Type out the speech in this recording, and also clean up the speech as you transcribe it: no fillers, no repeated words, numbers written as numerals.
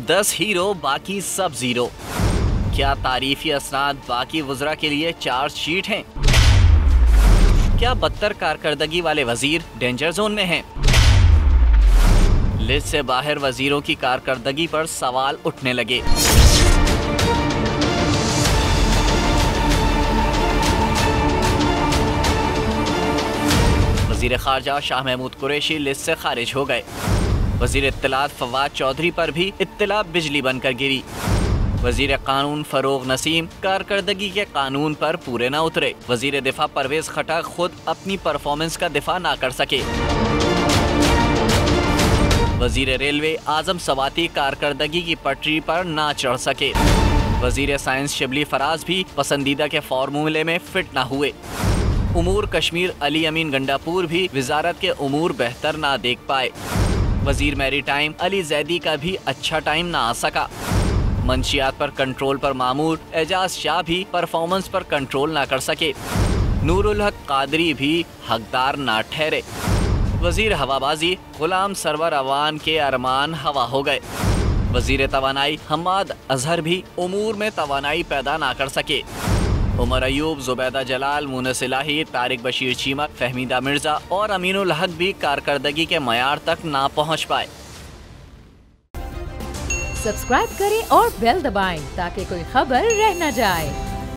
10 hero बाकी सब zero. क्या तारीफी असनाद बाकी वज़रा के लिए चार्जशीट हैं? क्या बदतर कारकर्दगी वाले वजीर डेंजर जोन में हैं? लिस्ट से बाहर वजीरों की कारकर्दगी पर सवाल उठने लगे। वजीर खारजा शाह महमूद कुरैशी लिस्ट से खारिज हो गए। वजीर इत्तलात फवाद चौधरी पर भी इत्तला बिजली बनकर गिरी। वजीर कानून फरोग नसीम कारकर्दगी के कानून पर पूरे न उतरे। वजीर दिफा परवेज खट्टर खुद अपनी परफॉर्मेंस का दिफा ना कर सके। वजीर रेलवे आजम सवाती कारकर्दगी की पटरी पर ना चढ़ सके। वजीर साइंस शिबली फराज भी पसंदीदा के फॉर्मूले में फिट ना हुए। उमूर कश्मीर अली अमीन गंडापुर भी वजारत के उमूर बेहतर ना देख पाए। वजीर मैरी टाइम अली जैदी का भी अच्छा टाइम ना आ सका। मंशियात पर कंट्रोल पर मामूर एजाज शाह भी परफॉर्मेंस पर कंट्रोल ना कर सके। नूरुल हक कादरी भी हकदार ना ठहरे। वजीर हवाबाजी गुलाम सरवर अवान के अरमान हवा हो गए। वजीर तवानाई हम्माद अजहर भी उमूर में तवानाई पैदा ना कर सके। उमर अयूब, जुबैदा जलाल, मुनस इलाही, तारिक बशीर चीमक, फहमीदा मिर्जा और अमीनुल हक भी कारकर्दगी के मयार तक ना पहुँच पाए। सब्सक्राइब करें और बेल दबाएं ताकि कोई खबर रह न जाए।